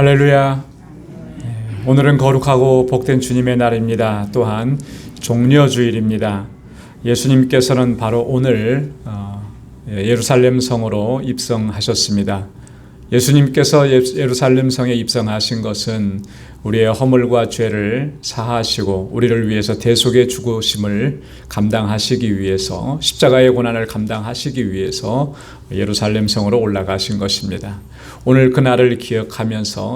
할렐루야. 오늘은 거룩하고 복된 주님의 날입니다. 또한 종려주일입니다. 예수님께서는 바로 오늘 예루살렘 성으로 입성하셨습니다. 예수님께서 예루살렘 성에 입성하신 것은 우리의 허물과 죄를 사하시고 우리를 위해서 대속의 죽으심을 감당하시기 위해서, 십자가의 고난을 감당하시기 위해서 예루살렘 성으로 올라가신 것입니다. 오늘 그날을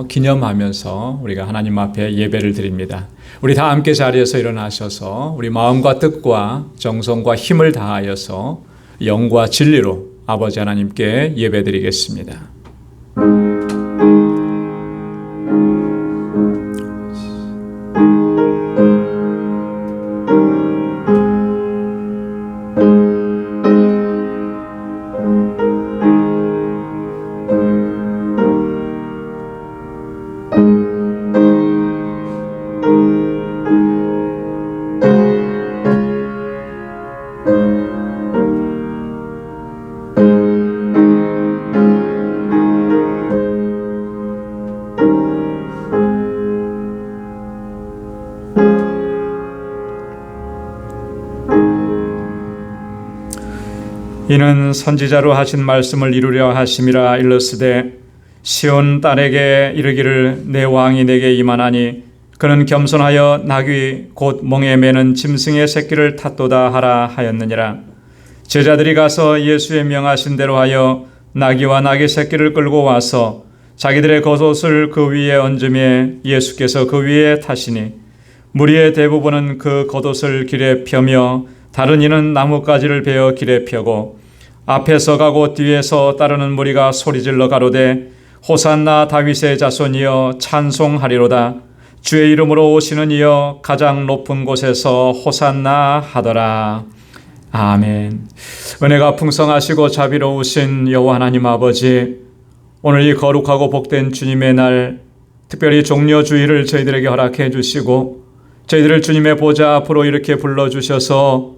기념하면서 우리가 하나님 앞에 예배를 드립니다. 우리 다 함께 자리에서 일어나셔서 우리 마음과 뜻과 정성과 힘을 다하여서 영과 진리로 아버지 하나님께 예배드리겠습니다. 이는 선지자로 하신 말씀을 이루려 하심이라. 일러스되 시온 딸에게 이르기를 내 왕이 내게 임하나니 그는 겸손하여 나귀 곧 멍에 매는 짐승의 새끼를 탔도다 하라 하였느니라. 제자들이 가서 예수의 명하신 대로 하여 나귀와 나귀 새끼를 끌고 와서 자기들의 겉옷을 그 위에 얹으매 예수께서 그 위에 타시니 무리의 대부분은 그 겉옷을 길에 펴며 다른 이는 나뭇가지를 베어 길에 펴고 앞에서 가고 뒤에서 따르는 무리가 소리질러 가로되 호산나 다윗의 자손이여 찬송하리로다. 주의 이름으로 오시는 이여 가장 높은 곳에서 호산나 하더라. 아멘. 은혜가 풍성하시고 자비로우신 여호와 하나님 아버지, 오늘 이 거룩하고 복된 주님의 날, 특별히 종려주일을 저희들에게 허락해 주시고 저희들을 주님의 보좌 앞으로 이렇게 불러주셔서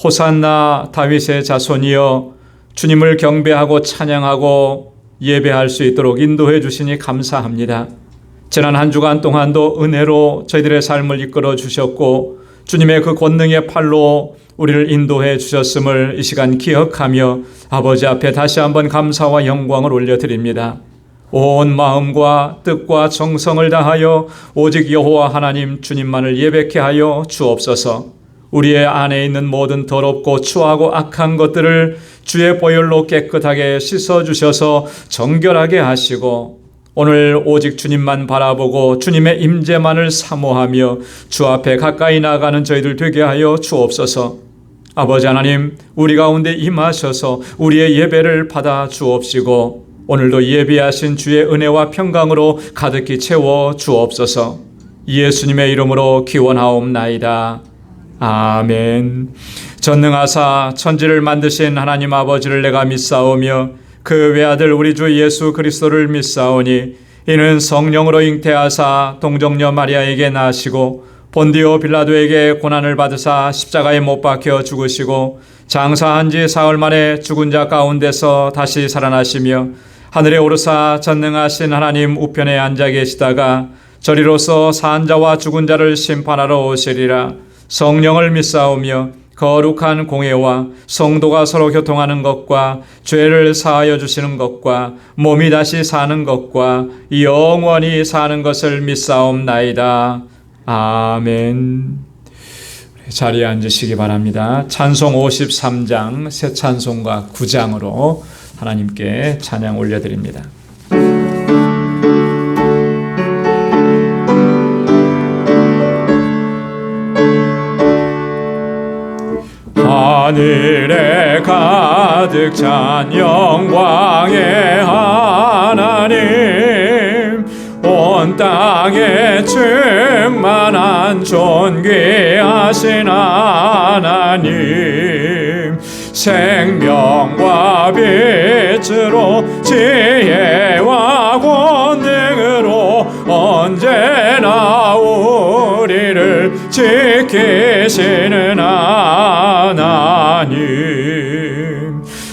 호산나 다윗의 자손이여 주님을 경배하고 찬양하고 예배할 수 있도록 인도해 주시니 감사합니다. 지난 한 주간 동안도 은혜로 저희들의 삶을 이끌어 주셨고 주님의 그 권능의 팔로 우리를 인도해 주셨음을 이 시간 기억하며 아버지 앞에 다시 한번 감사와 영광을 올려드립니다. 온 마음과 뜻과 정성을 다하여 오직 여호와 하나님 주님만을 예배케 하여 주옵소서. 우리의 안에 있는 모든 더럽고 추하고 악한 것들을 주의 보혈로 깨끗하게 씻어주셔서 정결하게 하시고 오늘 오직 주님만 바라보고 주님의 임재만을 사모하며 주 앞에 가까이 나가는 저희들 되게 하여 주옵소서. 아버지 하나님, 우리 가운데 임하셔서 우리의 예배를 받아 주옵시고 오늘도 예비하신 주의 은혜와 평강으로 가득히 채워 주옵소서. 예수님의 이름으로 기원하옵나이다. 아멘. 전능하사 천지를 만드신 하나님 아버지를 내가 믿사오며 그 외아들 우리 주 예수 그리스도를 믿사오니 이는 성령으로 잉태하사 동정녀 마리아에게 나시고 본디오 빌라도에게 고난을 받으사 십자가에 못 박혀 죽으시고 장사한 지 사흘 만에 죽은 자 가운데서 다시 살아나시며 하늘에 오르사 전능하신 하나님 우편에 앉아 계시다가 저리로서 산 자와 죽은 자를 심판하러 오시리라. 성령을 믿사오며 거룩한 공회와 성도가 서로 교통하는 것과 죄를 사하여 주시는 것과 몸이 다시 사는 것과 영원히 사는 것을 믿사옵나이다. 아멘. 자리에 앉으시기 바랍니다. 찬송 53장 새 찬송가 9장으로 하나님께 찬양 올려드립니다. 하늘에 가득 찬 영광의 하나님, 온 땅에 충만한 존귀하신 하나님, 생명과 빛으로 지혜와 권능으로 언제나 우리를 지키시는 하나님,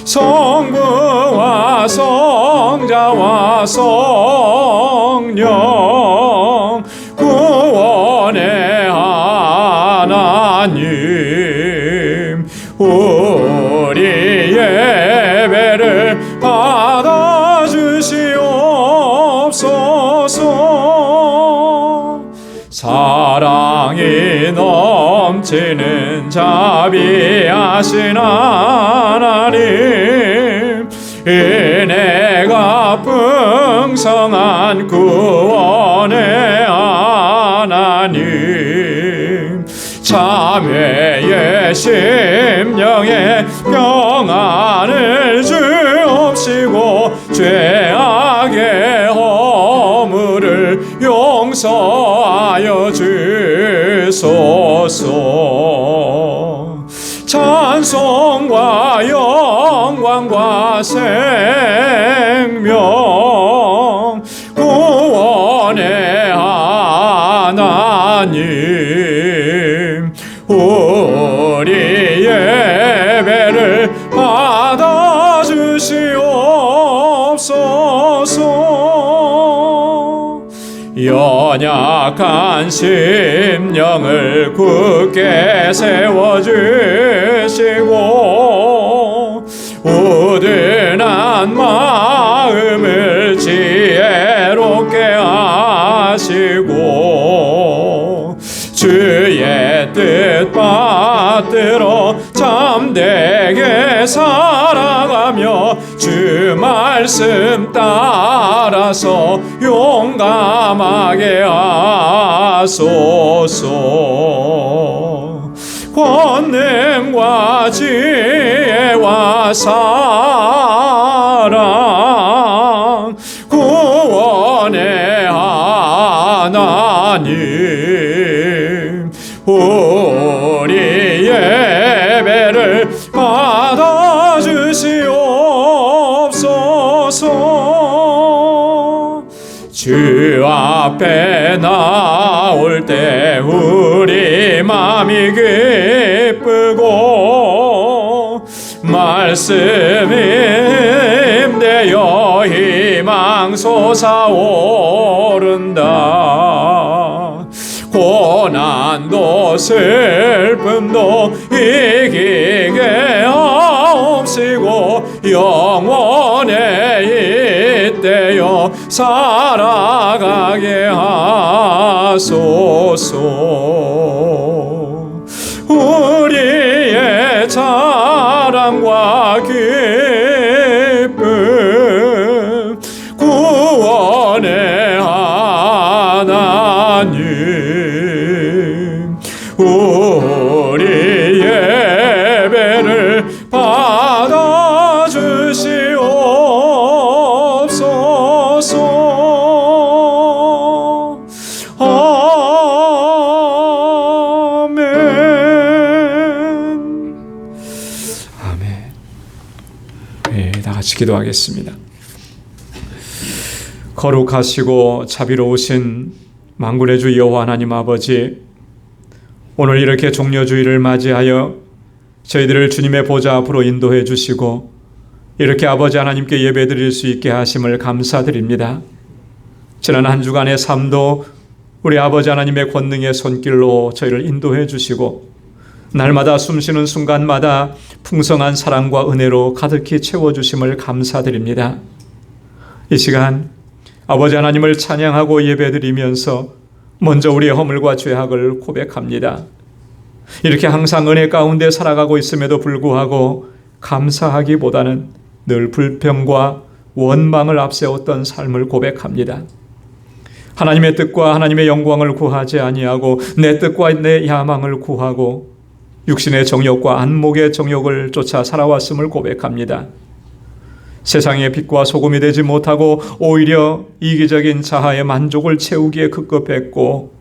성부와 성자와 성령 구원의 하나님, 우리 예배를 받아주시옵소서. 사랑이 넘치는 자비하신 하나님, 은혜가 풍성한 구원의 하나님, 참회의 심령에 평안을 주옵시고 죄악의 허물을 용서하여 주소서. 찬송과 영광과 생명, 구원의 하나님, 우리 예배를 받아주시옵소서. 연약한 심령을 굳게 세워주시고 우둔한 마음을 지혜롭게 하시고 주의 뜻 받들어 참되게 살아가며 주 말씀 따라서 용감하게 하소서. 권능과 지혜와 사랑, 구원의 하나님, 우리 예배를 받아주시옵소서. 주 앞에 나올 때 우리 맘이 기쁘고 말씀이 힘되어 희망 솟아오른다. 고난도 슬픔도 이기게 하옵시고 영원에 잇대어 살아가게 하소서. 우리의 자랑과 기쁨, 구원의 하나님, 우리 예배를 받아주시옵소서. 아멘. 네, 다 같이 기도하겠습니다. 거룩하시고 자비로우신 만군의 주 여호와 하나님 아버지, 오늘 이렇게 종려주의를 맞이하여 저희들을 주님의 보좌 앞으로 인도해 주시고 이렇게 아버지 하나님께 예배드릴 수 있게 하심을 감사드립니다. 지난 한 주간의 삶도 우리 아버지 하나님의 권능의 손길로 저희를 인도해 주시고 날마다 숨쉬는 순간마다 풍성한 사랑과 은혜로 가득히 채워주심을 감사드립니다. 이 시간 아버지 하나님을 찬양하고 예배드리면서 먼저 우리의 허물과 죄악을 고백합니다. 이렇게 항상 은혜 가운데 살아가고 있음에도 불구하고 감사하기보다는 늘 불평과 원망을 앞세웠던 삶을 고백합니다. 하나님의 뜻과 하나님의 영광을 구하지 아니하고 내 뜻과 내 야망을 구하고 육신의 정욕과 안목의 정욕을 쫓아 살아왔음을 고백합니다. 세상의 빛과 소금이 되지 못하고 오히려 이기적인 자아의 만족을 채우기에 급급했고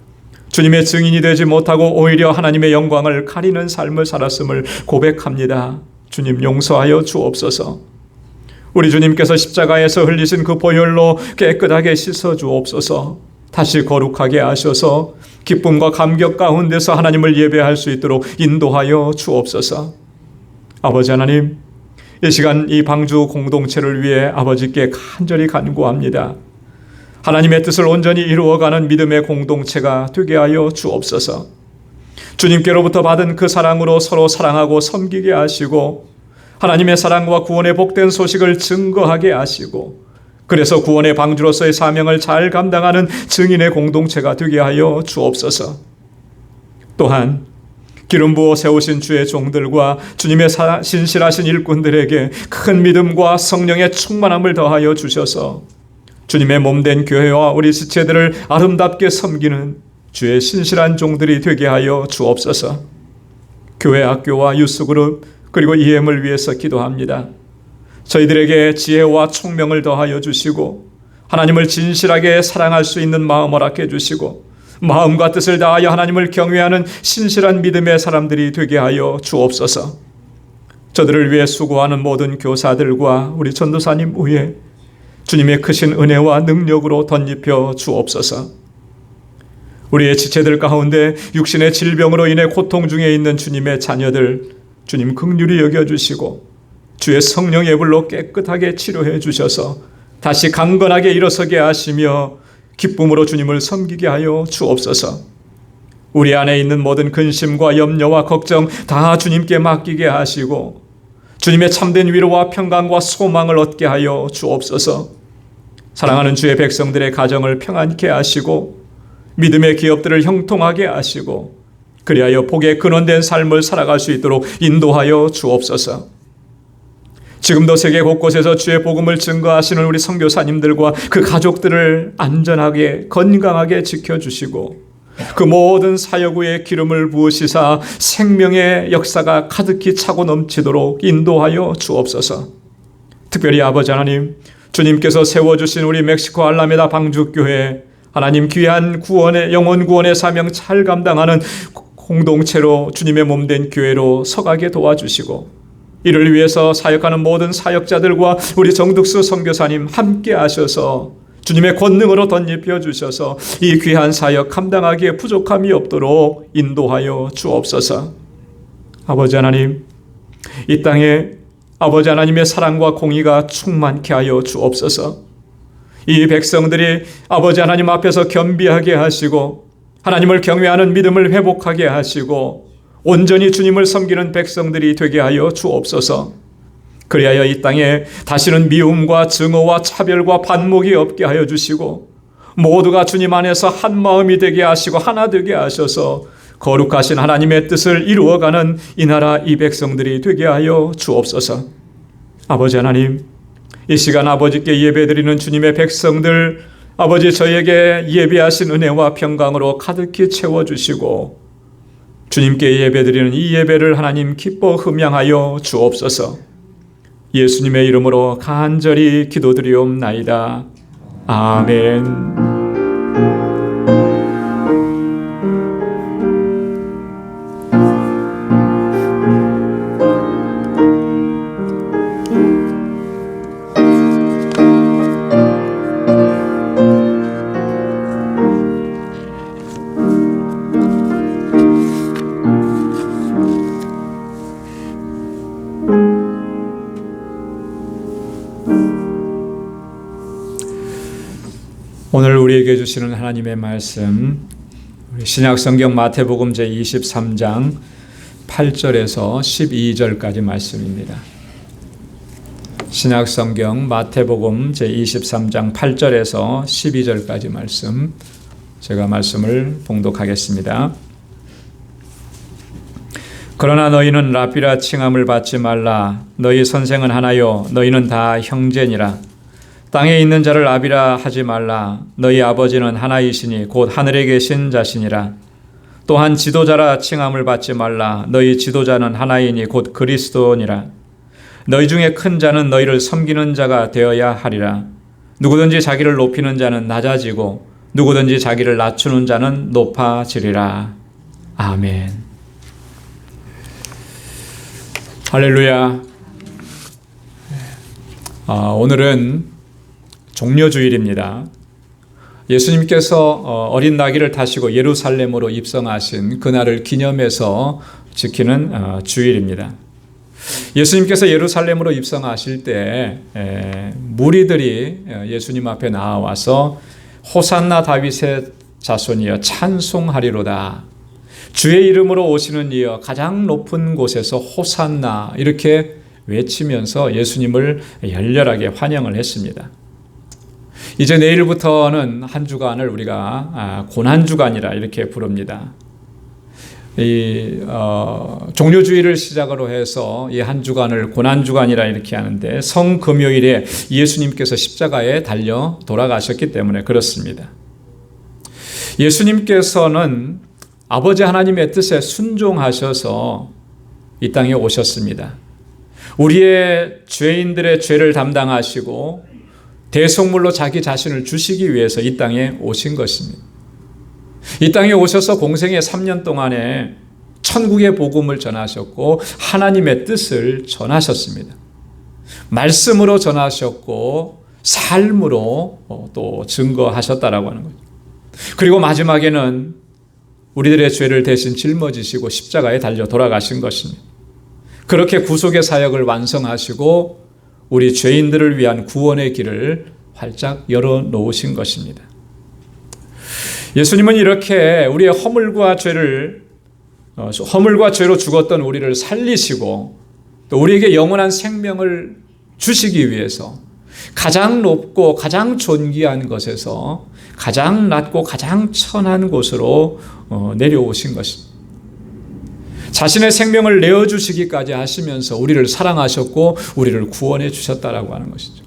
주님의 증인이 되지 못하고 오히려 하나님의 영광을 가리는 삶을 살았음을 고백합니다. 주님 용서하여 주옵소서. 우리 주님께서 십자가에서 흘리신 그 보혈로 깨끗하게 씻어 주옵소서. 다시 거룩하게 하셔서 기쁨과 감격 가운데서 하나님을 예배할 수 있도록 인도하여 주옵소서. 아버지 하나님, 이 시간 이 방주 공동체를 위해 아버지께 간절히 간구합니다. 하나님의 뜻을 온전히 이루어가는 믿음의 공동체가 되게 하여 주옵소서. 주님께로부터 받은 그 사랑으로 서로 사랑하고 섬기게 하시고 하나님의 사랑과 구원의 복된 소식을 증거하게 하시고 그래서 구원의 방주로서의 사명을 잘 감당하는 증인의 공동체가 되게 하여 주옵소서. 또한 기름 부어 세우신 주의 종들과 주님의 신실하신 일꾼들에게 큰 믿음과 성령의 충만함을 더하여 주셔서 주님의 몸된 교회와 우리 지체들을 아름답게 섬기는 주의 신실한 종들이 되게 하여 주옵소서. 교회 학교와 유스그룹 그리고 EM을 위해서 기도합니다. 저희들에게 지혜와 총명을 더하여 주시고 하나님을 진실하게 사랑할 수 있는 마음 허락해 주시고 마음과 뜻을 다하여 하나님을 경외하는 신실한 믿음의 사람들이 되게 하여 주옵소서. 저들을 위해 수고하는 모든 교사들과 우리 전도사님 위에 주님의 크신 은혜와 능력으로 덧입혀 주옵소서. 우리의 지체들 가운데 육신의 질병으로 인해 고통 중에 있는 주님의 자녀들 주님 긍휼히 여겨주시고 주의 성령의 불로 깨끗하게 치료해 주셔서 다시 강건하게 일어서게 하시며 기쁨으로 주님을 섬기게 하여 주옵소서. 우리 안에 있는 모든 근심과 염려와 걱정 다 주님께 맡기게 하시고 주님의 참된 위로와 평강과 소망을 얻게 하여 주옵소서. 사랑하는 주의 백성들의 가정을 평안케 하시고 믿음의 기업들을 형통하게 하시고 그리하여 복의 근원된 삶을 살아갈 수 있도록 인도하여 주옵소서. 지금도 세계 곳곳에서 주의 복음을 증거하시는 우리 선교사님들과 그 가족들을 안전하게 건강하게 지켜주시고 그 모든 사역 위에 기름을 부으시사 생명의 역사가 가득히 차고 넘치도록 인도하여 주옵소서. 특별히 아버지 하나님, 주님께서 세워주신 우리 멕시코 알라메다 방주교회 하나님 귀한 구원의 영혼 구원의 사명 잘 감당하는 공동체로 주님의 몸된 교회로 서가게 도와주시고 이를 위해서 사역하는 모든 사역자들과 우리 정득수 선교사님 함께 하셔서 주님의 권능으로 덧입혀 주셔서 이 귀한 사역 감당하기에 부족함이 없도록 인도하여 주옵소서. 아버지 하나님, 이 땅에 아버지 하나님의 사랑과 공의가 충만케 하여 주옵소서. 이 백성들이 아버지 하나님 앞에서 겸비하게 하시고 하나님을 경외하는 믿음을 회복하게 하시고 온전히 주님을 섬기는 백성들이 되게 하여 주옵소서. 그리하여 이 땅에 다시는 미움과 증오와 차별과 반목이 없게 하여 주시고 모두가 주님 안에서 한 마음이 되게 하시고 하나 되게 하셔서 거룩하신 하나님의 뜻을 이루어가는 이 나라 이 백성들이 되게 하여 주옵소서. 아버지 하나님, 이 시간 아버지께 예배드리는 주님의 백성들 아버지 저에게 예배하신 은혜와 평강으로 가득히 채워주시고 주님께 예배드리는 이 예배를 하나님 기뻐 흠양하여 주옵소서. 예수님의 이름으로 간절히 기도드리옵나이다. 아멘. 오늘 우리에게 주시는 하나님의 말씀 신약성경 마태복음 제23장 8절에서 12절까지 말씀입니다. 신약성경 마태복음 제23장 8절에서 12절까지 말씀 제가 말씀을 봉독하겠습니다. 그러나 너희는 랍비라 칭함을 받지 말라. 너희 선생은 하나요 너희는 다 형제니라. 땅에 있는 자를 아비라 하지 말라. 너희 아버지는 하나이시니 곧 하늘에 계신 자시니라. 또한 지도자라 칭함을 받지 말라. 너희 지도자는 하나이니 곧 그리스도니라. 너희 중에 큰 자는 너희를 섬기는 자가 되어야 하리라. 누구든지 자기를 높이는 자는 낮아지고 누구든지 자기를 낮추는 자는 높아지리라. 아멘. 할렐루야. 오늘은 종려주일입니다. 예수님께서 어린 나귀를 타시고 예루살렘으로 입성하신 그날을 기념해서 지키는 주일입니다. 예수님께서 예루살렘으로 입성하실 때 무리들이 예수님 앞에 나와서 호산나 다윗의 자손이여 찬송하리로다. 주의 이름으로 오시는 이여 가장 높은 곳에서 호산나 이렇게 외치면서 예수님을 열렬하게 환영을 했습니다. 이제 내일부터는 한 주간을 우리가 고난주간이라 이렇게 부릅니다. 종료주일을 시작으로 해서 이 한 주간을 고난주간이라 이렇게 하는데 성금요일에 예수님께서 십자가에 달려 돌아가셨기 때문에 그렇습니다. 예수님께서는 아버지 하나님의 뜻에 순종하셔서 이 땅에 오셨습니다. 우리의 죄인들의 죄를 담당하시고 대속물로 자기 자신을 주시기 위해서 이 땅에 오신 것입니다. 이 땅에 오셔서 공생의 3년 동안에 천국의 복음을 전하셨고 하나님의 뜻을 전하셨습니다. 말씀으로 전하셨고 삶으로 또 증거하셨다라고 하는 거죠. 그리고 마지막에는 우리들의 죄를 대신 짊어지시고 십자가에 달려 돌아가신 것입니다. 그렇게 구속의 사역을 완성하시고 우리 죄인들을 위한 구원의 길을 활짝 열어놓으신 것입니다. 예수님은 이렇게 우리의 허물과 죄로 죽었던 우리를 살리시고 또 우리에게 영원한 생명을 주시기 위해서 가장 높고 가장 존귀한 것에서 가장 낮고 가장 천한 곳으로 내려오신 것입니다. 자신의 생명을 내어주시기까지 하시면서 우리를 사랑하셨고 우리를 구원해 주셨다라고 하는 것이죠.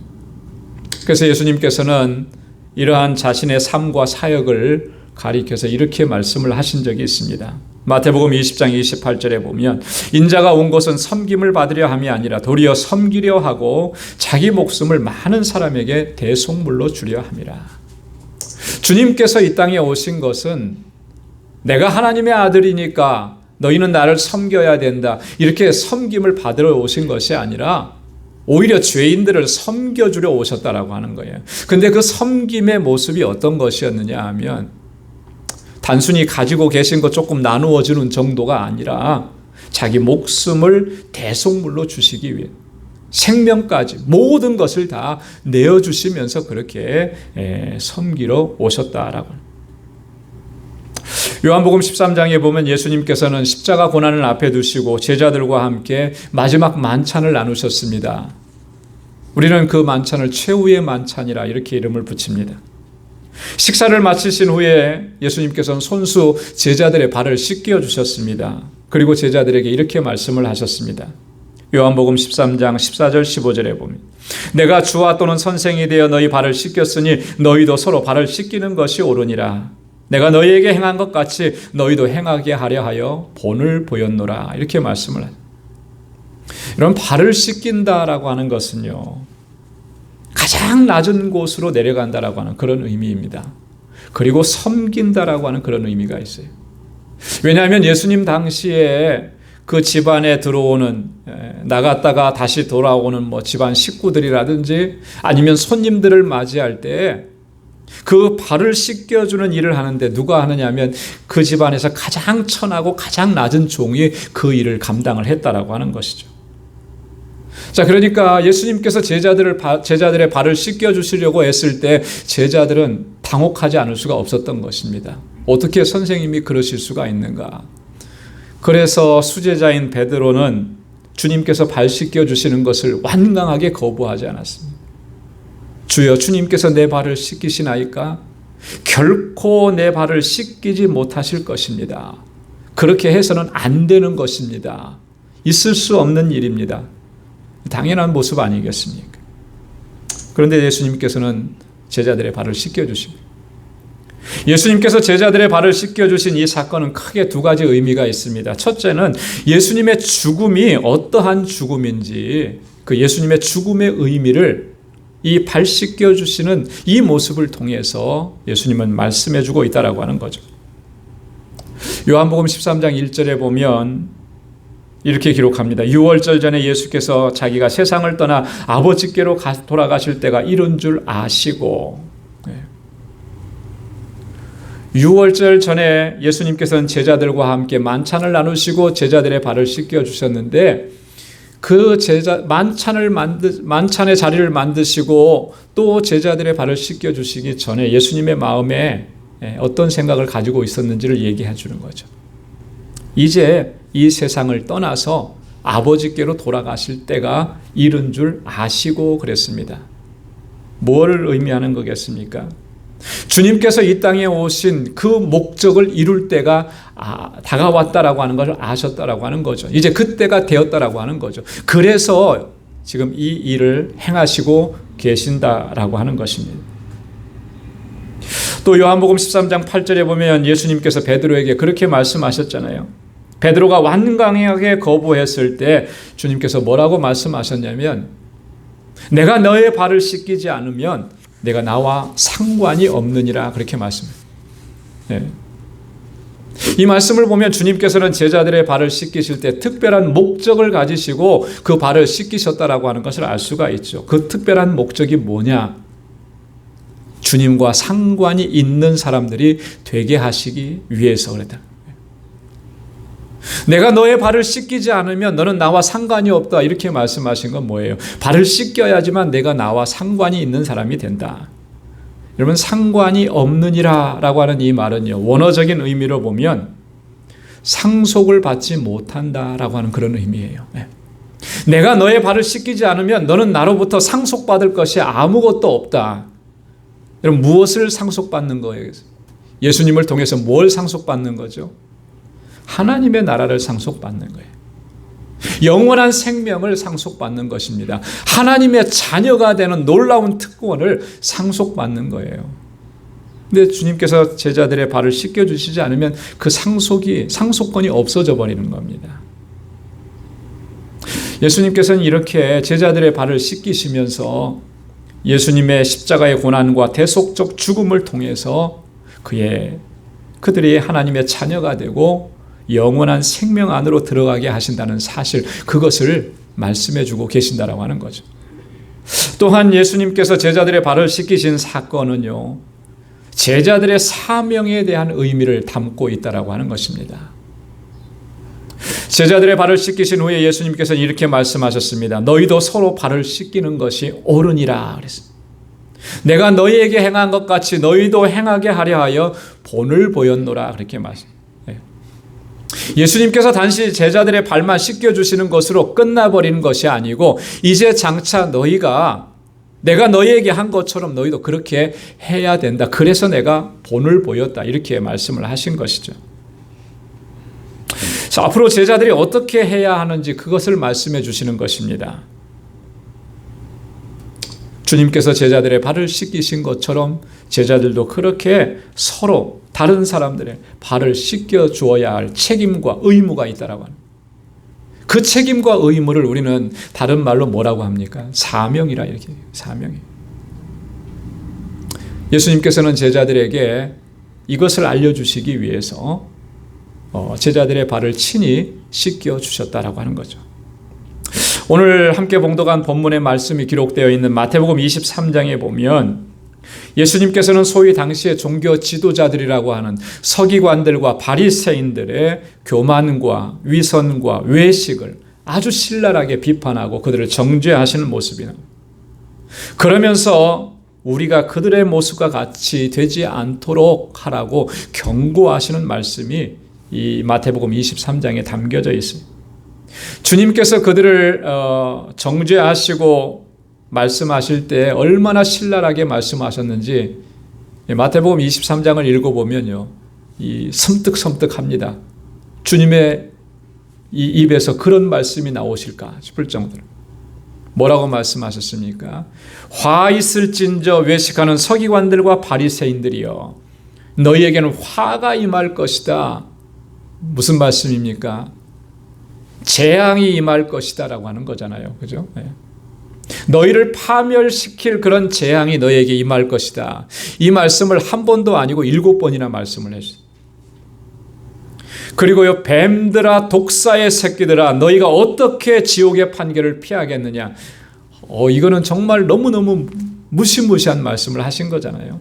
그래서 예수님께서는 이러한 자신의 삶과 사역을 가리켜서 이렇게 말씀을 하신 적이 있습니다. 마태복음 20장 28절에 보면 인자가 온 것은 섬김을 받으려 함이 아니라 도리어 섬기려 하고 자기 목숨을 많은 사람에게 대속물로 주려 함이라. 주님께서 이 땅에 오신 것은 내가 하나님의 아들이니까 너희는 나를 섬겨야 된다 이렇게 섬김을 받으러 오신 것이 아니라 오히려 죄인들을 섬겨주려 오셨다라고 하는 거예요. 근데 그 섬김의 모습이 어떤 것이었느냐 하면 단순히 가지고 계신 것 조금 나누어 주는 정도가 아니라 자기 목숨을 대속물로 주시기 위해 생명까지 모든 것을 다 내어주시면서 그렇게 섬기러 오셨다라고 합니다. 요한복음 13장에 보면 예수님께서는 십자가 고난을 앞에 두시고 제자들과 함께 마지막 만찬을 나누셨습니다. 우리는 그 만찬을 최후의 만찬이라 이렇게 이름을 붙입니다. 식사를 마치신 후에 예수님께서는 손수 제자들의 발을 씻겨 주셨습니다. 그리고 제자들에게 이렇게 말씀을 하셨습니다. 요한복음 13장 14절 15절에 보면 내가 주와 또는 선생이 되어 너희 발을 씻겼으니 너희도 서로 발을 씻기는 것이 옳으니라. 내가 너희에게 행한 것 같이 너희도 행하게 하려 하여 본을 보였노라. 이렇게 말씀을 합니다. 이런 발을 씻긴다라고 하는 것은요, 가장 낮은 곳으로 내려간다라고 하는 그런 의미입니다. 그리고 섬긴다라고 하는 그런 의미가 있어요. 왜냐하면 예수님 당시에 그 집안에 들어오는 나갔다가 다시 돌아오는 집안 식구들이라든지 아니면 손님들을 맞이할 때 그 발을 씻겨주는 일을 하는데 누가 하느냐 하면 그 집안에서 가장 천하고 가장 낮은 종이 그 일을 감당을 했다라고 하는 것이죠. 자, 그러니까 예수님께서 제자들의 발을 씻겨주시려고 했을 때 제자들은 당혹하지 않을 수가 없었던 것입니다. 어떻게 선생님이 그러실 수가 있는가? 그래서 수제자인 베드로는 주님께서 발 씻겨주시는 것을 완강하게 거부하지 않았습니다. 주여, 주님께서 내 발을 씻기시나이까? 결코 내 발을 씻기지 못하실 것입니다. 그렇게 해서는 안 되는 것입니다. 있을 수 없는 일입니다. 당연한 모습 아니겠습니까? 그런데 예수님께서는 제자들의 발을 씻겨주십니다. 예수님께서 제자들의 발을 씻겨주신 이 사건은 크게 두 가지 의미가 있습니다. 첫째는 예수님의 죽음이 어떠한 죽음인지 그 예수님의 죽음의 의미를 이 발 씻겨주시는 이 모습을 통해서 예수님은 말씀해주고 있다라고 하는 거죠. 요한복음 13장 1절에 보면 이렇게 기록합니다. 6월절 전에 예수께서 자기가 세상을 떠나 아버지께로 돌아가실 때가 이른 줄 아시고, 6월절 전에 예수님께서는 제자들과 함께 만찬을 나누시고 제자들의 발을 씻겨 주셨는데 그 만찬의 자리를 만드시고 또 제자들의 발을 씻겨 주시기 전에 예수님의 마음에 어떤 생각을 가지고 있었는지를 얘기해 주는 거죠. 이제 이 세상을 떠나서 아버지께로 돌아가실 때가 이른 줄 아시고 그랬습니다. 뭘 의미하는 거겠습니까? 주님께서 이 땅에 오신 그 목적을 이룰 때가 다가왔다라고 하는 것을 아셨다라고 하는 거죠. 이제 그때가 되었다라고 하는 거죠. 그래서 지금 이 일을 행하시고 계신다라고 하는 것입니다. 또 요한복음 13장 8절에 보면 예수님께서 베드로에게 그렇게 말씀하셨잖아요. 베드로가 완강하게 거부했을 때 주님께서 뭐라고 말씀하셨냐면, 내가 너의 발을 씻기지 않으면 내가 나와 상관이 없느니라, 그렇게 말씀해요. 네. 이 말씀을 보면 주님께서는 제자들의 발을 씻기실 때 특별한 목적을 가지시고 그 발을 씻기셨다라고 하는 것을 알 수가 있죠. 그 특별한 목적이 뭐냐? 주님과 상관이 있는 사람들이 되게 하시기 위해서 그랬다. 내가 너의 발을 씻기지 않으면 너는 나와 상관이 없다, 이렇게 말씀하신 건 뭐예요? 발을 씻겨야지만 내가 나와 상관이 있는 사람이 된다. 여러분, 상관이 없느니라 라고 하는 이 말은요, 원어적인 의미로 보면 상속을 받지 못한다라고 하는 그런 의미예요. 내가 너의 발을 씻기지 않으면 너는 나로부터 상속받을 것이 아무것도 없다. 여러분, 무엇을 상속받는 거예요? 예수님을 통해서 뭘 상속받는 거죠? 하나님의 나라를 상속받는 거예요. 영원한 생명을 상속받는 것입니다. 하나님의 자녀가 되는 놀라운 특권을 상속받는 거예요. 근데 주님께서 제자들의 발을 씻겨주시지 않으면 그 상속권이 없어져 버리는 겁니다. 예수님께서는 이렇게 제자들의 발을 씻기시면서 예수님의 십자가의 고난과 대속적 죽음을 통해서 그들이 하나님의 자녀가 되고 영원한 생명 안으로 들어가게 하신다는 사실, 그것을 말씀해 주고 계신다라고 하는 거죠. 또한 예수님께서 제자들의 발을 씻기신 사건은요, 제자들의 사명에 대한 의미를 담고 있다라고 하는 것입니다. 제자들의 발을 씻기신 후에 예수님께서는 이렇게 말씀하셨습니다. 너희도 서로 발을 씻기는 것이 옳으니라 그랬습니다. 내가 너희에게 행한 것 같이 너희도 행하게 하려 하여 본을 보였노라, 그렇게 말씀합니다. 예수님께서 단지 제자들의 발만 씻겨주시는 것으로 끝나버리는 것이 아니고, 이제 장차 내가 너희에게 한 것처럼 너희도 그렇게 해야 된다. 그래서 내가 본을 보였다, 이렇게 말씀을 하신 것이죠. 자, 앞으로 제자들이 어떻게 해야 하는지 그것을 말씀해 주시는 것입니다. 주님께서 제자들의 발을 씻기신 것처럼 제자들도 그렇게 서로 다른 사람들의 발을 씻겨 주어야 할 책임과 의무가 있다라고 하는, 그 책임과 의무를 우리는 다른 말로 뭐라고 합니까? 사명이라, 이렇게 사명이. 예수님께서는 제자들에게 이것을 알려주시기 위해서 제자들의 발을 친히 씻겨 주셨다라고 하는 거죠. 오늘 함께 봉독한 본문의 말씀이 기록되어 있는 마태복음 23장에 보면 예수님께서는 소위 당시의 종교 지도자들이라고 하는 서기관들과 바리새인들의 교만과 위선과 외식을 아주 신랄하게 비판하고 그들을 정죄하시는 모습이나, 그러면서 우리가 그들의 모습과 같이 되지 않도록 하라고 경고하시는 말씀이 이 마태복음 23장에 담겨져 있습니다. 주님께서 그들을 정죄하시고 말씀하실 때 얼마나 신랄하게 말씀하셨는지 마태복음 23장을 읽어보면요, 섬뜩섬뜩합니다. 주님의 이 입에서 그런 말씀이 나오실까 싶을 정도로. 뭐라고 말씀하셨습니까? 화 있을진저 외식하는 서기관들과 바리새인들이여, 너희에게는 화가 임할 것이다. 무슨 말씀입니까? 재앙이 임할 것이다 라고 하는 거잖아요. 그죠? 네. 너희를 파멸시킬 그런 재앙이 너희에게 임할 것이다. 이 말씀을 한 번도 아니고 7번이나 말씀을 해주세요. 그리고요, 뱀들아 독사의 새끼들아 너희가 어떻게 지옥의 판결을 피하겠느냐. 이거는 정말 너무너무 무시무시한 말씀을 하신 거잖아요.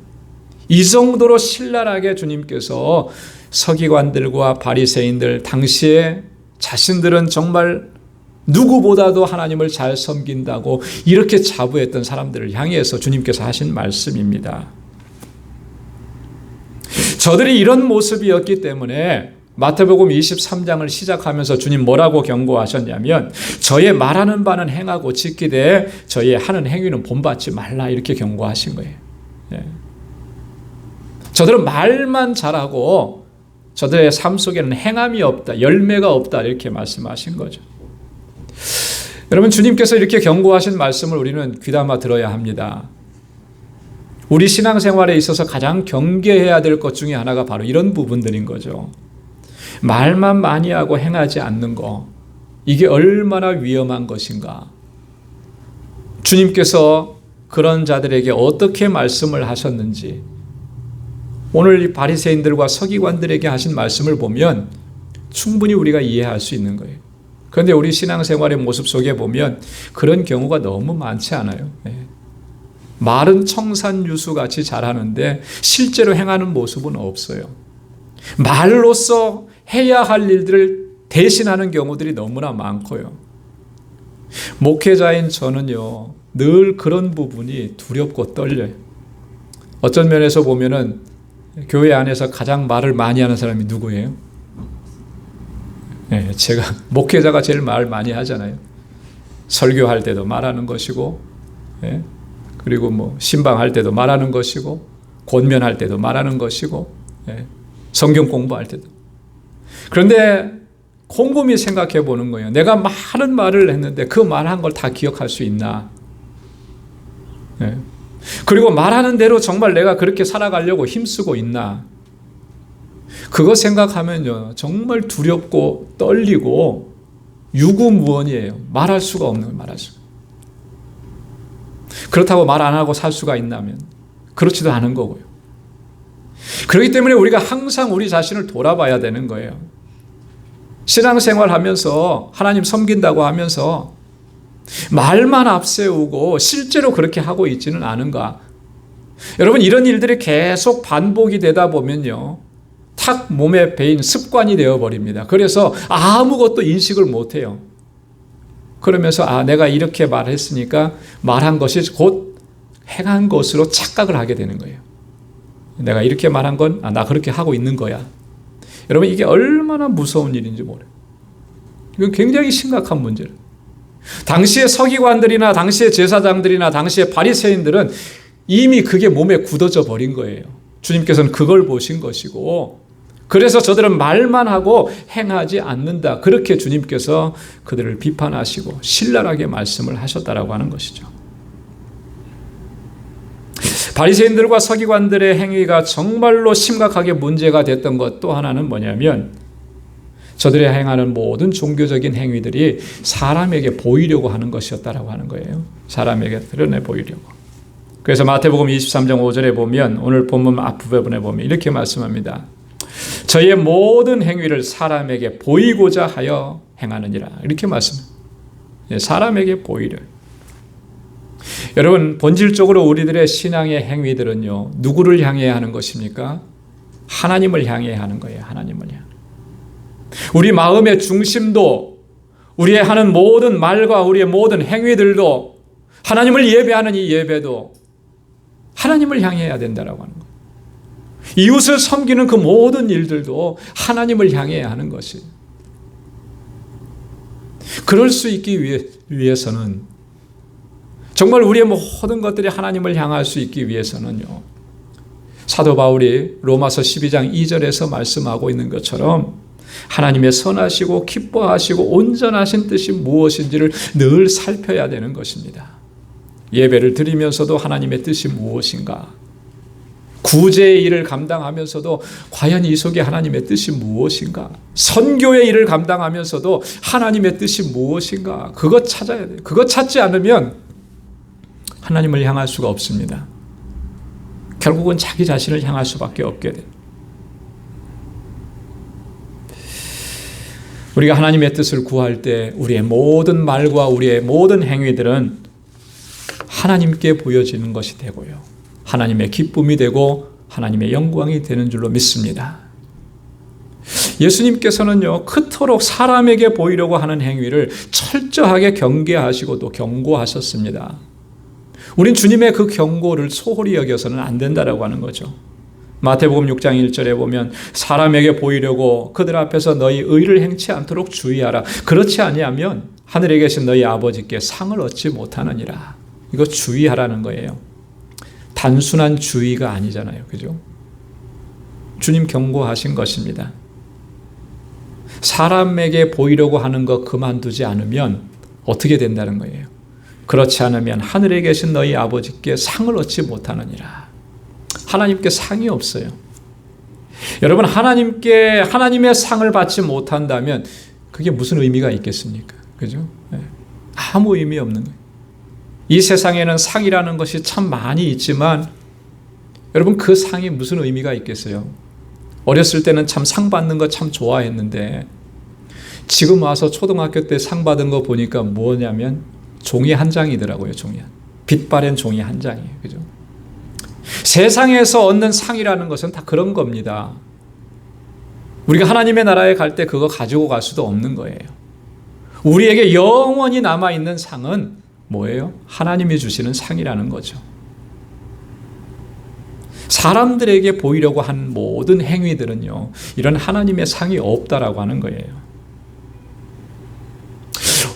이 정도로 신랄하게 주님께서 서기관들과 바리새인들, 당시에 자신들은 정말 누구보다도 하나님을 잘 섬긴다고 이렇게 자부했던 사람들을 향해서 주님께서 하신 말씀입니다. 저들이 이런 모습이었기 때문에 마태복음 23장을 시작하면서 주님 뭐라고 경고하셨냐면 저의 말하는 바는 행하고 지키되 저의 하는 행위는 본받지 말라 이렇게 경고하신 거예요. 저들은 말만 잘하고 저들의 삶 속에는 행함이 없다, 열매가 없다 이렇게 말씀하신 거죠. 여러분, 주님께서 이렇게 경고하신 말씀을 우리는 귀담아 들어야 합니다. 우리 신앙생활에 있어서 가장 경계해야 될 것 중에 하나가 바로 이런 부분들인 거죠. 말만 많이 하고 행하지 않는 거, 이게 얼마나 위험한 것인가. 주님께서 그런 자들에게 어떻게 말씀을 하셨는지 오늘 이 바리새인들과 서기관들에게 하신 말씀을 보면 충분히 우리가 이해할 수 있는 거예요. 그런데 우리 신앙생활의 모습 속에 보면 그런 경우가 너무 많지 않아요. 말은 청산유수같이 잘하는데 실제로 행하는 모습은 없어요. 말로써 해야 할 일들을 대신하는 경우들이 너무나 많고요. 목회자인 저는요, 늘 그런 부분이 두렵고 떨려요. 어떤 면에서 보면은 교회 안에서 가장 말을 많이 하는 사람이 누구예요? 제가 목회자가 제일 말 많이 하잖아요. 설교할 때도 말하는 것이고, 그리고 뭐 신방할 때도 말하는 것이고, 권면할 때도 말하는 것이고, 성경 공부할 때도. 그런데 곰곰이 생각해 보는 거예요. 내가 많은 말을 했는데 그 말한 걸 다 기억할 수 있나? 그리고 말하는 대로 정말 내가 그렇게 살아가려고 힘쓰고 있나? 그거 생각하면요, 정말 두렵고 떨리고 유구무원이에요. 말할 수가 없는 거예요, 말할 수가. 그렇다고 말 안 하고 살 수가 있나면 그렇지도 않은 거고요. 그렇기 때문에 우리가 항상 우리 자신을 돌아봐야 되는 거예요. 신앙생활 하면서 하나님 섬긴다고 하면서 말만 앞세우고 실제로 그렇게 하고 있지는 않은가? 여러분, 이런 일들이 계속 반복이 되다 보면요, 탁 몸에 배인 습관이 되어버립니다. 그래서 아무것도 인식을 못해요. 그러면서 내가 이렇게 말했으니까 말한 것이 곧 행한 것으로 착각을 하게 되는 거예요. 내가 이렇게 말한 건 나 그렇게 하고 있는 거야. 여러분, 이게 얼마나 무서운 일인지 모르요. 이건 굉장히 심각한 문제예요. 당시의 서기관들이나 당시의 제사장들이나 당시의 바리새인들은 이미 그게 몸에 굳어져 버린 거예요. 주님께서는 그걸 보신 것이고, 그래서 저들은 말만 하고 행하지 않는다. 그렇게 주님께서 그들을 비판하시고 신랄하게 말씀을 하셨다라고 하는 것이죠. 바리새인들과 서기관들의 행위가 정말로 심각하게 문제가 됐던 것 또 하나는 뭐냐면, 저들이 행하는 모든 종교적인 행위들이 사람에게 보이려고 하는 것이었다라고 하는 거예요. 사람에게 드러내 보이려고. 그래서 마태복음 23장 5절에 보면, 오늘 본문 앞부분에 보면 이렇게 말씀합니다. 저의 모든 행위를 사람에게 보이고자 하여 행하느니라. 이렇게 말씀합니다. 사람에게 보이려. 여러분, 본질적으로 우리들의 신앙의 행위들은요, 누구를 향해야 하는 것입니까? 하나님을 향해야 하는 거예요. 하나님을 향해. 우리 마음의 중심도, 우리의 하는 모든 말과 우리의 모든 행위들도, 하나님을 예배하는 이 예배도 하나님을 향해야 된다라고 하는 거예요. 이웃을 섬기는 그 모든 일들도 하나님을 향해야 하는 것이. 그럴 수 있기 위해서는, 정말 우리의 모든 것들이 하나님을 향할 수 있기 위해서는요, 사도 바울이 로마서 12장 2절에서 말씀하고 있는 것처럼 하나님의 선하시고 기뻐하시고 온전하신 뜻이 무엇인지를 늘 살펴야 되는 것입니다. 예배를 드리면서도 하나님의 뜻이 무엇인가? 구제의 일을 감당하면서도 과연 이 속에 하나님의 뜻이 무엇인가? 선교의 일을 감당하면서도 하나님의 뜻이 무엇인가? 그것 찾아야 돼요. 그것 찾지 않으면 하나님을 향할 수가 없습니다. 결국은 자기 자신을 향할 수밖에 없게 돼요. 우리가 하나님의 뜻을 구할 때 우리의 모든 말과 우리의 모든 행위들은 하나님께 보여지는 것이 되고요, 하나님의 기쁨이 되고 하나님의 영광이 되는 줄로 믿습니다. 예수님께서는요, 그토록 사람에게 보이려고 하는 행위를 철저하게 경계하시고 또 경고하셨습니다. 우린 주님의 그 경고를 소홀히 여겨서는 안 된다라고 하는 거죠. 마태복음 6장 1절에 보면 사람에게 보이려고 그들 앞에서 너희 의를 행치 않도록 주의하라. 그렇지 아니하면 하늘에 계신 너희 아버지께 상을 얻지 못하느니라. 이거 주의하라는 거예요. 단순한 주의가 아니잖아요. 그죠? 주님 경고하신 것입니다. 사람에게 보이려고 하는 거 그만두지 않으면 어떻게 된다는 거예요? 그렇지 않으면 하늘에 계신 너희 아버지께 상을 얻지 못하느니라. 하나님께 상이 없어요. 여러분, 하나님의 상을 받지 못한다면 그게 무슨 의미가 있겠습니까? 그죠? 아무 의미 없는 거예요. 이 세상에는 상이라는 것이 참 많이 있지만 여러분, 그 상이 무슨 의미가 있겠어요? 어렸을 때는 참 상 받는 거 참 좋아했는데 지금 와서 초등학교 때 상 받은 거 보니까 뭐냐면 종이 한 장이더라고요. 빛 바랜 종이 한 장이에요. 그죠? 세상에서 얻는 상이라는 것은 다 그런 겁니다. 우리가 하나님의 나라에 갈 때 그거 가지고 갈 수도 없는 거예요. 우리에게 영원히 남아있는 상은 뭐예요? 하나님이 주시는 상이라는 거죠. 사람들에게 보이려고 한 모든 행위들은요, 이런 하나님의 상이 없다라고 하는 거예요.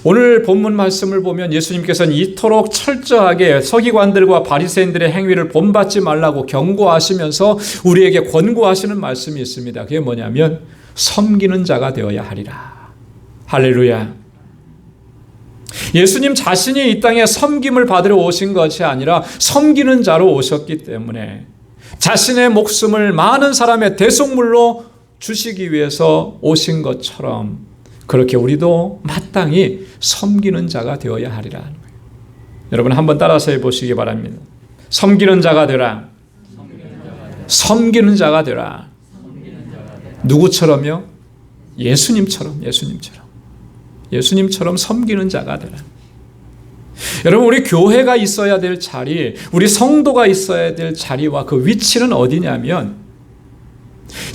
오늘 본문 말씀을 보면 예수님께서는 이토록 철저하게 서기관들과 바리새인들의 행위를 본받지 말라고 경고하시면서 우리에게 권고하시는 말씀이 있습니다. 그게 뭐냐면 섬기는 자가 되어야 하리라. 할렐루야. 예수님 자신이 이 땅에 섬김을 받으러 오신 것이 아니라 섬기는 자로 오셨기 때문에 자신의 목숨을 많은 사람의 대속물로 주시기 위해서 오신 것처럼 그렇게 우리도 마땅히 섬기는 자가 되어야 하리라 하는 거예요. 여러분 한번 따라서 해보시기 바랍니다. 섬기는 자가 되라. 섬기는 자가 되라. 누구처럼요? 예수님처럼 섬기는 자가 되라. 여러분, 우리 교회가 있어야 될 자리, 우리 성도가 있어야 될 자리와 그 위치는 어디냐면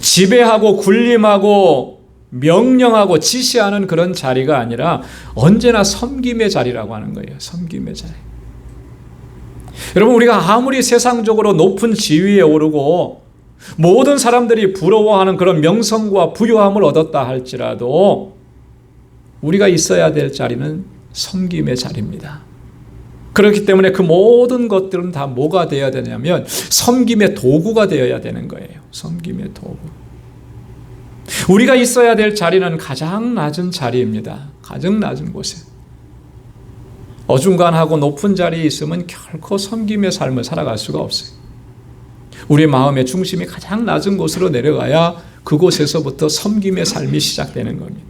지배하고 군림하고 명령하고 지시하는 그런 자리가 아니라 언제나 섬김의 자리라고 하는 거예요. 섬김의 자리. 여러분, 우리가 아무리 세상적으로 높은 지위에 오르고 모든 사람들이 부러워하는 그런 명성과 부유함을 얻었다 할지라도 우리가 있어야 될 자리는 섬김의 자리입니다. 그렇기 때문에 그 모든 것들은 다 뭐가 되어야 되냐면 섬김의 도구가 되어야 되는 거예요. 섬김의 도구. 우리가 있어야 될 자리는 가장 낮은 자리입니다. 가장 낮은 곳에. 어중간하고 높은 자리에 있으면 결코 섬김의 삶을 살아갈 수가 없어요. 우리 마음의 중심이 가장 낮은 곳으로 내려가야 그곳에서부터 섬김의 삶이 시작되는 겁니다.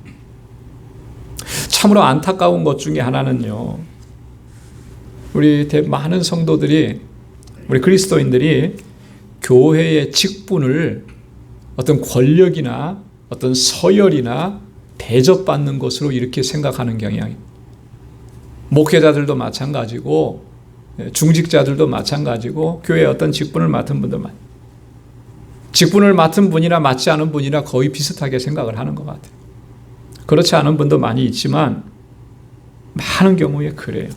참으로 안타까운 것 중에 하나는요, 우리 많은 성도들이, 우리 그리스도인들이 교회의 직분을 어떤 권력이나 어떤 서열이나 대접받는 것으로 이렇게 생각하는 경향이, 목회자들도 마찬가지고 중직자들도 마찬가지고 교회의 어떤 직분을 맡은 분들, 직분을 맡은 분이나 맡지 않은 분이나 거의 비슷하게 생각을 하는 것 같아요. 그렇지 않은 분도 많이 있지만 많은 경우에 그래요.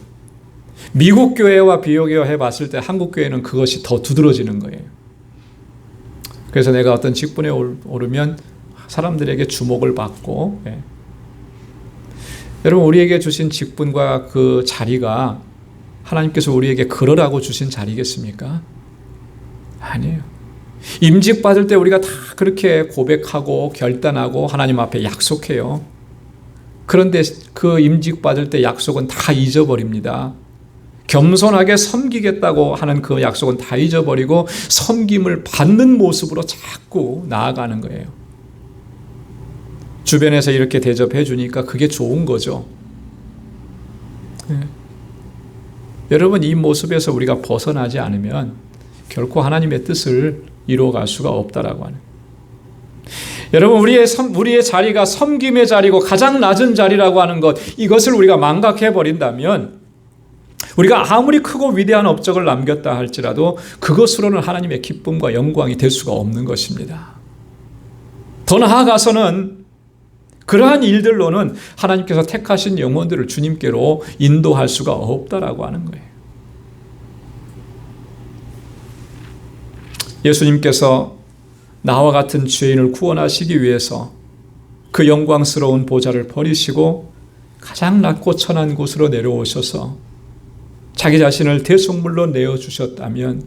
미국 교회와 비교해 봤을 때 한국 교회는 그것이 더 두드러지는 거예요. 그래서 내가 어떤 직분에 오르면 사람들에게 주목을 받고, 여러분, 우리에게 주신 직분과 그 자리가 하나님께서 우리에게 그러라고 주신 자리겠습니까? 아니에요. 임직 받을 때 우리가 다 그렇게 고백하고 결단하고 하나님 앞에 약속해요. 그런데 그 임직 받을 때 약속은 다 잊어버립니다. 겸손하게 섬기겠다고 하는 그 약속은 다 잊어버리고 섬김을 받는 모습으로 자꾸 나아가는 거예요. 주변에서 이렇게 대접해 주니까 그게 좋은 거죠. 여러분, 이 모습에서 우리가 벗어나지 않으면 결코 하나님의 뜻을 이루어갈 수가 없다라고 하는. 여러분, 우리의 자리가 섬김의 자리고 가장 낮은 자리라고 하는 것, 이것을 우리가 망각해 버린다면 우리가 아무리 크고 위대한 업적을 남겼다 할지라도 그것으로는 하나님의 기쁨과 영광이 될 수가 없는 것입니다. 더 나아가서는 그러한 일들로는 하나님께서 택하신 영혼들을 주님께로 인도할 수가 없다라고 하는 거예요. 예수님께서 나와 같은 죄인을 구원하시기 위해서 그 영광스러운 보좌를 버리시고 가장 낮고 천한 곳으로 내려오셔서 자기 자신을 대속물로 내어주셨다면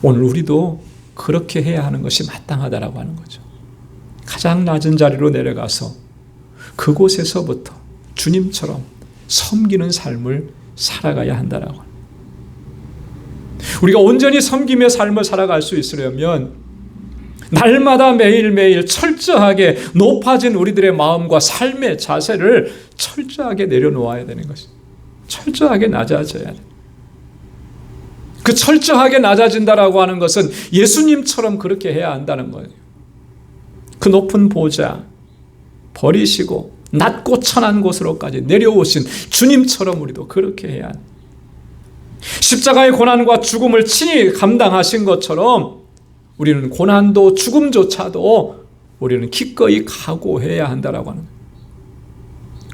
오늘 우리도 그렇게 해야 하는 것이 마땅하다라고 하는 거죠. 가장 낮은 자리로 내려가서 그곳에서부터 주님처럼 섬기는 삶을 살아가야 한다라고 합니다. 우리가 온전히 섬김의 삶을 살아갈 수 있으려면 날마다 매일매일 철저하게 높아진 우리들의 마음과 삶의 자세를 철저하게 내려놓아야 되는 것입니다. 철저하게 낮아져야 돼. 그 철저하게 낮아진다라고 하는 것은 예수님처럼 그렇게 해야 한다는 거예요. 그 높은 보좌 버리시고 낮고 천한 곳으로까지 내려오신 주님처럼 우리도 그렇게 해야 한다. 십자가의 고난과 죽음을 친히 감당하신 것처럼 우리는 고난도 죽음조차도 우리는 기꺼이 각오해야 한다라고 하는 거예요.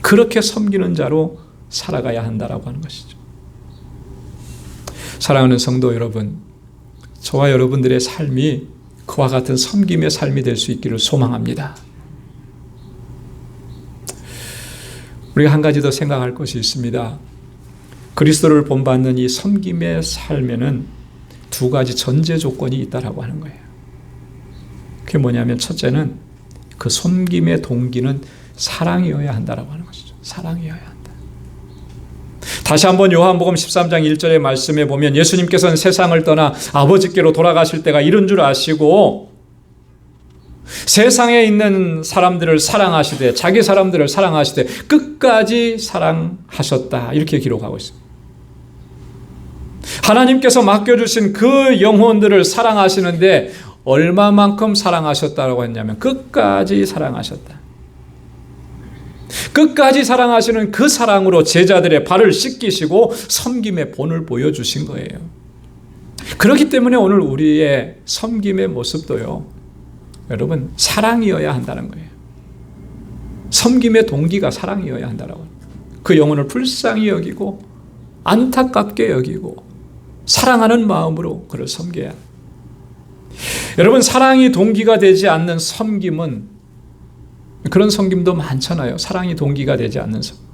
그렇게 섬기는 자로 살아가야 한다라고 하는 것이죠. 사랑하는 성도 여러분, 저와 여러분들의 삶이 그와 같은 섬김의 삶이 될 수 있기를 소망합니다. 우리가 한 가지 더 생각할 것이 있습니다. 그리스도를 본받는 이 섬김의 삶에는 두 가지 전제 조건이 있다라고 하는 거예요. 그게 뭐냐면 첫째는 그 섬김의 동기는 사랑이어야 한다라고 하는 것이죠. 사랑이어야 한다. 다시 한번 요한복음 13장 1절의 말씀에 보면 예수님께서는 세상을 떠나 아버지께로 돌아가실 때가 이른 줄 아시고 세상에 있는 사람들을 사랑하시되 자기 사람들을 사랑하시되 끝까지 사랑하셨다 이렇게 기록하고 있습니다. 하나님께서 맡겨주신 그 영혼들을 사랑하시는데 얼마만큼 사랑하셨다고 했냐면 끝까지 사랑하셨다. 끝까지 사랑하시는 그 사랑으로 제자들의 발을 씻기시고 섬김의 본을 보여주신 거예요. 그렇기 때문에 오늘 우리의 섬김의 모습도요, 여러분 사랑이어야 한다는 거예요. 섬김의 동기가 사랑이어야 한다라고. 그 영혼을 불쌍히 여기고 안타깝게 여기고 사랑하는 마음으로 그를 섬겨야 합니다. 여러분 사랑이 동기가 되지 않는 섬김은 그런 섬김도 많잖아요. 사랑이 동기가 되지 않는 섬김.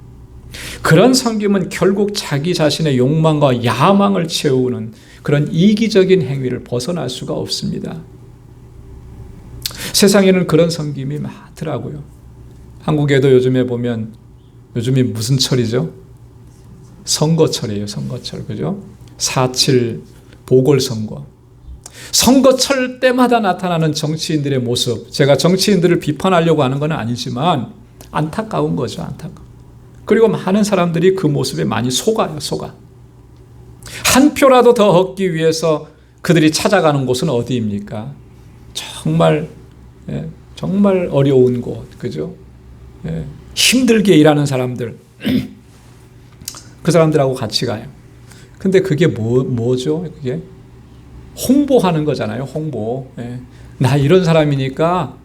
그런 섬김은 결국 자기 자신의 욕망과 야망을 채우는 그런 이기적인 행위를 벗어날 수가 없습니다. 세상에는 그런 섬김이 많더라고요. 한국에도 요즘에 보면 요즘이 무슨 철이죠? 선거철이에요. 선거철. 그죠? 4.7 보궐선거. 선거철 때마다 나타나는 정치인들의 모습. 제가 정치인들을 비판하려고 하는 건 아니지만 안타까운 거죠. 안타까워. 그리고 많은 사람들이 그 모습에 많이 속아요. 속아. 한 표라도 더 얻기 위해서 그들이 찾아가는 곳은 어디입니까? 정말 어려운 곳. 그죠? 힘들게 일하는 사람들. 그 사람들하고 같이 가요. 근데 그게 뭐죠? 그게 홍보하는 거잖아요. 홍보. 나 이런 사람이니까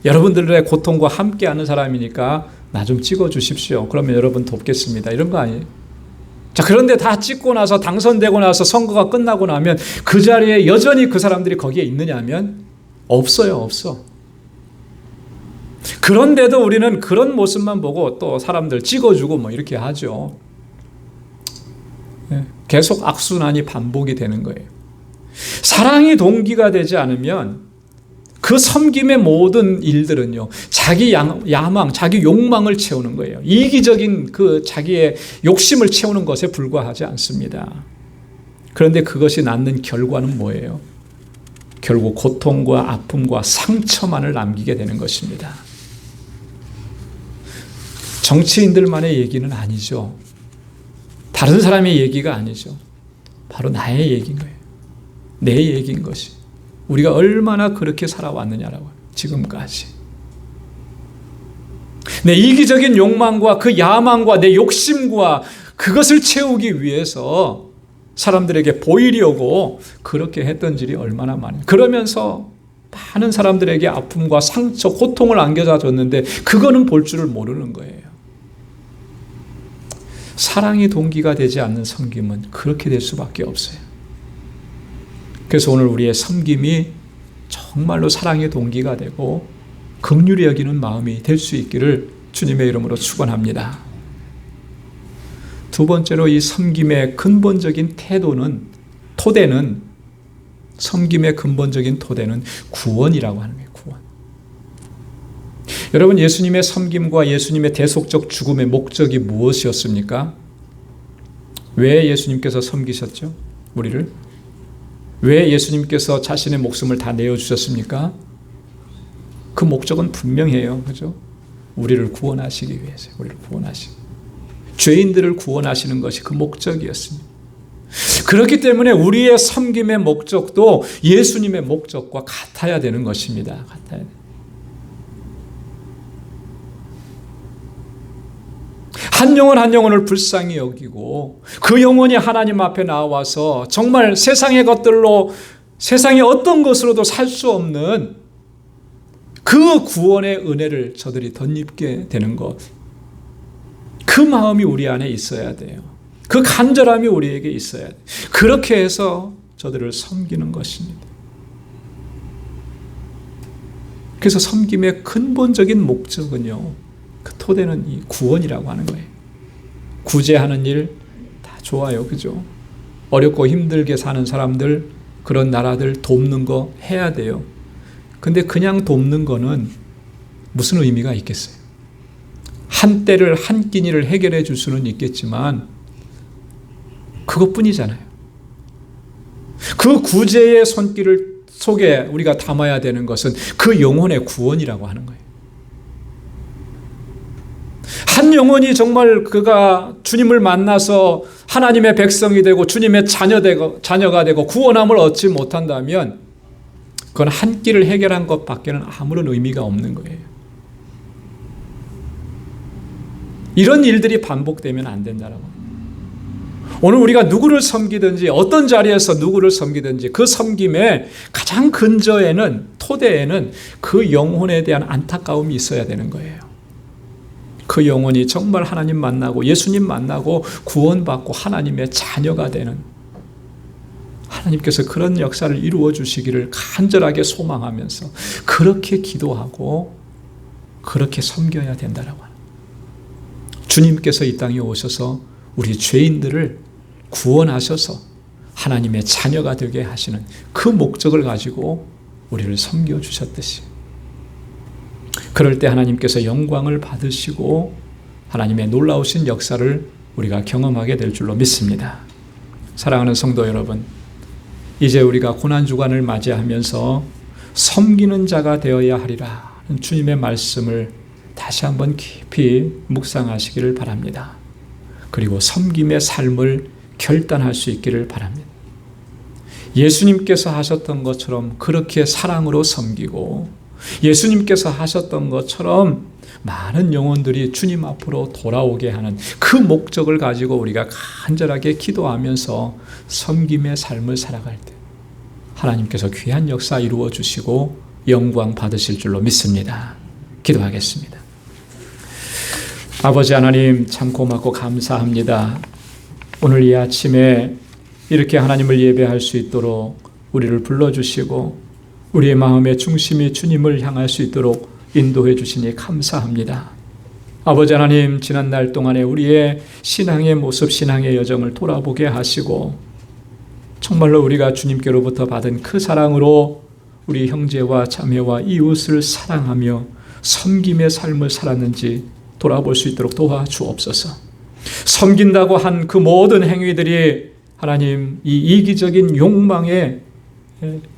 여러분들의 고통과 함께하는 사람이니까 나 좀 찍어주십시오. 그러면 여러분 돕겠습니다. 이런 거 아니에요? 자, 그런데 다 찍고 나서 당선되고 나서 선거가 끝나고 나면 그 자리에 여전히 그 사람들이 거기에 있느냐면 없어요. 없어. 그런데도 우리는 그런 모습만 보고 또 사람들 찍어주고 뭐 이렇게 하죠. 계속 악순환이 반복이 되는 거예요. 사랑이 동기가 되지 않으면 그 섬김의 모든 일들은요, 자기 야망, 자기 욕망을 채우는 거예요. 이기적인 그 자기의 욕심을 채우는 것에 불과하지 않습니다. 그런데 그것이 낳는 결과는 뭐예요? 결국 고통과 아픔과 상처만을 남기게 되는 것입니다. 정치인들만의 얘기는 아니죠. 다른 사람의 얘기가 아니죠. 바로 나의 얘기인 거예요. 내 얘기인 것이. 우리가 얼마나 그렇게 살아왔느냐라고. 지금까지. 내 이기적인 욕망과 그 야망과 내 욕심과 그것을 채우기 위해서 사람들에게 보이려고 그렇게 했던 일이 얼마나 많아요. 그러면서 많은 사람들에게 아픔과 상처, 고통을 안겨다 줬는데 그거는 볼 줄을 모르는 거예요. 사랑이 동기가 되지 않는 섬김은 그렇게 될 수밖에 없어요. 그래서 오늘 우리의 섬김이 정말로 사랑의 동기가 되고 긍휼히 여기는 마음이 될 수 있기를 주님의 이름으로 축원합니다. 두 번째로 이 섬김의 근본적인 토대는 섬김의 근본적인 토대는 구원이라고 하는 거예요. 구원. 여러분, 예수님의 섬김과 예수님의 대속적 죽음의 목적이 무엇이었습니까? 왜 예수님께서 섬기셨죠? 우리를? 왜 예수님께서 자신의 목숨을 다 내어주셨습니까? 그 목적은 분명해요. 그죠? 우리를 구원하시기 위해서, 우리를 구원하시기. 죄인들을 구원하시는 것이 그 목적이었습니다. 그렇기 때문에 우리의 섬김의 목적도 예수님의 목적과 같아야 되는 것입니다. 같아야 돼요. 한 영혼을 불쌍히 여기고 그 영혼이 하나님 앞에 나와서 정말 세상의 것들로, 세상의 어떤 것으로도 살 수 없는 그 구원의 은혜를 저들이 덧입게 되는 것, 그 마음이 우리 안에 있어야 돼요. 그 간절함이 우리에게 있어야 돼요. 그렇게 해서 저들을 섬기는 것입니다. 그래서 섬김의 근본적인 목적은요, 그 토대는 이 구원이라고 하는 거예요. 구제하는 일 다 좋아요. 그죠? 어렵고 힘들게 사는 사람들, 그런 나라들 돕는 거 해야 돼요. 근데 그냥 돕는 거는 무슨 의미가 있겠어요? 한 때를, 한 끼니를 해결해 줄 수는 있겠지만 그것뿐이잖아요. 그 구제의 손길을 속에 우리가 담아야 되는 것은 그 영혼의 구원이라고 하는 거예요. 한 영혼이 정말 그가 주님을 만나서 하나님의 백성이 되고 주님의 자녀가 되고 구원함을 얻지 못한다면 그건 한 끼를 해결한 것밖에는 아무런 의미가 없는 거예요. 이런 일들이 반복되면 안 된다라고. 오늘 우리가 누구를 섬기든지 어떤 자리에서 누구를 섬기든지 그 섬김의 가장 근저에는, 토대에는 그 영혼에 대한 안타까움이 있어야 되는 거예요. 그 영혼이 정말 하나님 만나고 예수님 만나고 구원받고 하나님의 자녀가 되는, 하나님께서 그런 역사를 이루어 주시기를 간절하게 소망하면서 그렇게 기도하고 그렇게 섬겨야 된다라고 하는. 주님께서 이 땅에 오셔서 우리 죄인들을 구원하셔서 하나님의 자녀가 되게 하시는 그 목적을 가지고 우리를 섬겨주셨듯이, 그럴 때 하나님께서 영광을 받으시고 하나님의 놀라우신 역사를 우리가 경험하게 될 줄로 믿습니다. 사랑하는 성도 여러분, 이제 우리가 고난주간을 맞이하면서 섬기는 자가 되어야 하리라 는 주님의 말씀을 다시 한번 깊이 묵상하시기를 바랍니다. 그리고 섬김의 삶을 결단할 수 있기를 바랍니다. 예수님께서 하셨던 것처럼 그렇게 사랑으로 섬기고 예수님께서 하셨던 것처럼 많은 영혼들이 주님 앞으로 돌아오게 하는 그 목적을 가지고 우리가 간절하게 기도하면서 섬김의 삶을 살아갈 때 하나님께서 귀한 역사 이루어 주시고 영광 받으실 줄로 믿습니다. 기도하겠습니다. 아버지 하나님, 참 고맙고 감사합니다. 오늘 이 아침에 이렇게 하나님을 예배할 수 있도록 우리를 불러주시고 우리의 마음의 중심이 주님을 향할 수 있도록 인도해 주시니 감사합니다. 아버지 하나님, 지난 날 동안에 우리의 신앙의 모습, 신앙의 여정을 돌아보게 하시고 정말로 우리가 주님께로부터 받은 그 사랑으로 우리 형제와 자매와 이웃을 사랑하며 섬김의 삶을 살았는지 돌아볼 수 있도록 도와주옵소서. 섬긴다고 한 그 모든 행위들이 하나님 이 이기적인 욕망에